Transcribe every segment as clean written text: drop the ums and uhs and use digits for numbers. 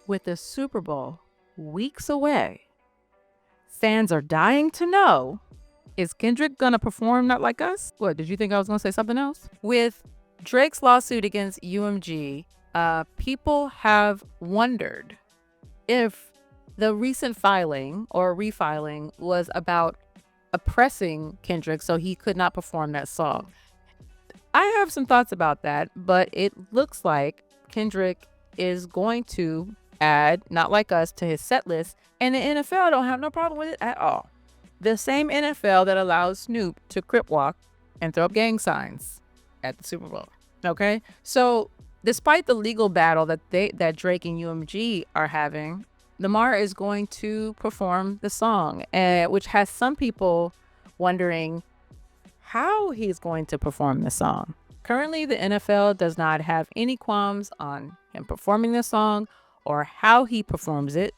With the Super Bowl weeks away, fans are dying to know, is Kendrick gonna perform Not Like Us? What, did you think I was gonna say something else? With Drake's lawsuit against UMG, people have wondered if the recent filing or refiling was about oppressing Kendrick so he could not perform that song. I have some thoughts about that, but it looks like Kendrick is going to add Not Like Us to his set list, and the NFL don't have no problem with it at all. The same NFL that allows Snoop to crip walk and throw up gang signs at the Super Bowl. Okay? So despite the legal battle that Drake and UMG are having, Lamar is going to perform the song, which has some people wondering how he's going to perform the song. Currently, the NFL does not have any qualms on him performing the song or how he performs it.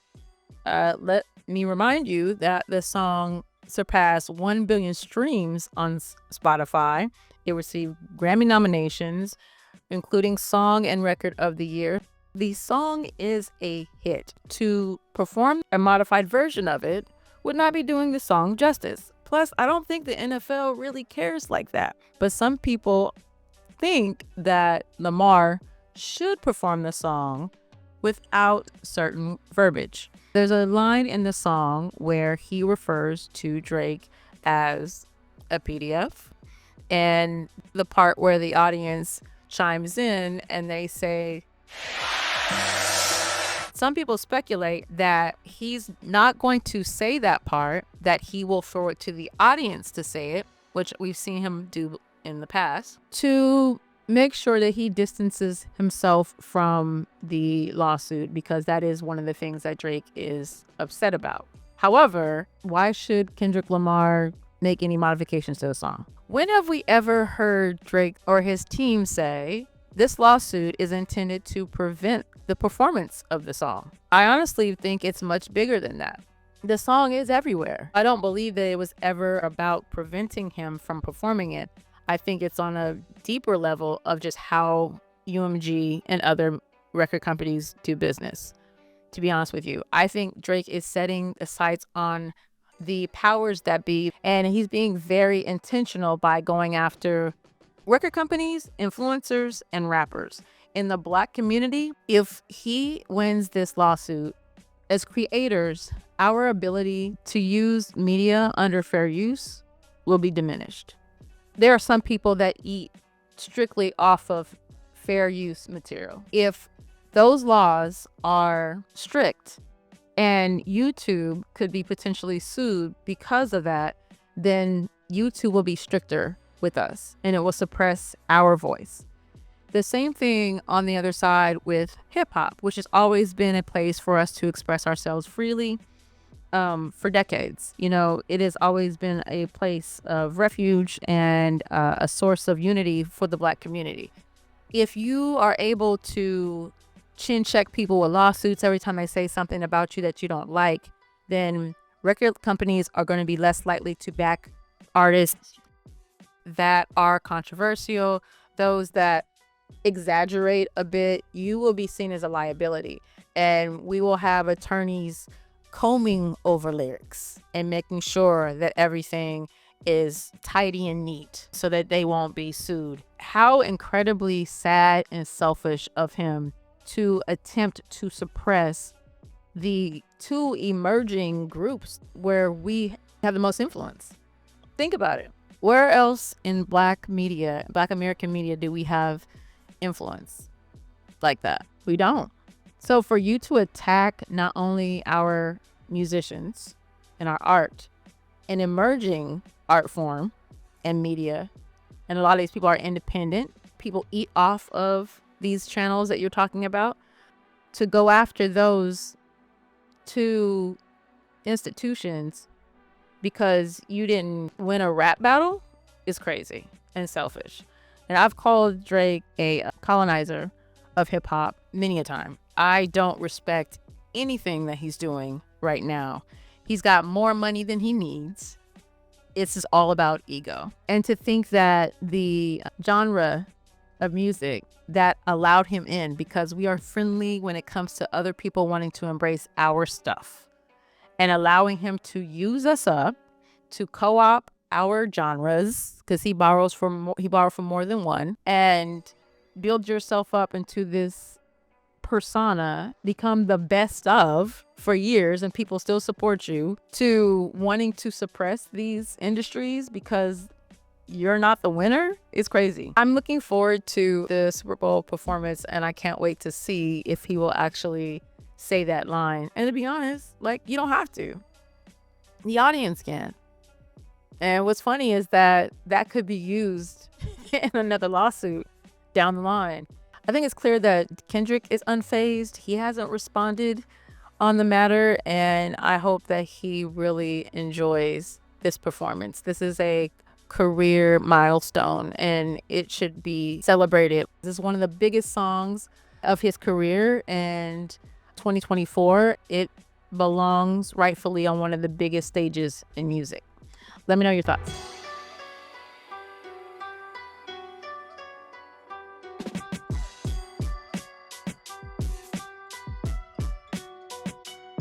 Let me remind you that the song surpassed 1 billion streams on Spotify. It received Grammy nominations, including Song and Record of the Year. The song is a hit. To perform a modified version of it would not be doing the song justice. Plus, I don't think the NFL really cares like that. But some people think that Lamar should perform the song without certain verbiage. There's a line in the song where he refers to Drake as a PDF, and the part where the audience chimes in and they say, some people speculate that he's not going to say that part, that he will throw it to the audience to say it, which we've seen him do in the past, to make sure that he distances himself from the lawsuit, because that is one of the things that Drake is upset about. However, why should Kendrick Lamar make any modifications to the song? When have we ever heard Drake or his team say, this lawsuit is intended to prevent the performance of the song? I honestly think it's much bigger than that. The song is everywhere. I don't believe that it was ever about preventing him from performing it. I think it's on a deeper level of just how UMG and other record companies do business. To be honest with you, I think Drake is setting the sights on the powers that be, and he's being very intentional by going after record companies, influencers, and rappers. In the Black community, if he wins this lawsuit, as creators, our ability to use media under fair use will be diminished. There are some people that eat strictly off of fair use material. If those laws are strict and YouTube could be potentially sued because of that, then YouTube will be stricter with us and it will suppress our voice. The same thing on the other side with hip hop, which has always been a place for us to express ourselves freely. For decades, it has always been a place of refuge and a source of unity for the Black community. If you are able to chin check people with lawsuits every time they say something about you that you don't like, then record companies are going to be less likely to back artists that are controversial. Those that exaggerate a bit, you will be seen as a liability, and we will have attorneys combing over lyrics and making sure that everything is tidy and neat so that they won't be sued. How incredibly sad and selfish of him to attempt to suppress the two emerging groups where we have the most influence. Think about it. Where else in Black media, Black American media, do we have influence like that? We don't. So for you to attack not only our musicians and our art, an emerging art form and media, and a lot of these people are independent, people eat off of these channels that you're talking about, to go after those two institutions because you didn't win a rap battle is crazy and selfish. And I've called Drake a colonizer of hip hop many a time. I don't respect anything that he's doing right now. He's got more money than he needs. It's just all about ego. And to think that the genre of music that allowed him in, because we are friendly when it comes to other people wanting to embrace our stuff, and allowing him to use us up, to co-op our genres, because he borrowed from more than one, and build yourself up into this persona, become the best of for years, and people still support you, to wanting to suppress these industries because you're not the winner is crazy. I'm looking forward to the Super Bowl performance, and I can't wait to see if he will actually say that line. And to be honest, like, you don't have to. The audience can. And what's funny is that could be used in another lawsuit down the line. I think it's clear that Kendrick is unfazed. He hasn't responded on the matter, and I hope that he really enjoys this performance. This is a career milestone, and it should be celebrated. This is one of the biggest songs of his career, and 2024, it belongs rightfully on one of the biggest stages in music. Let me know your thoughts.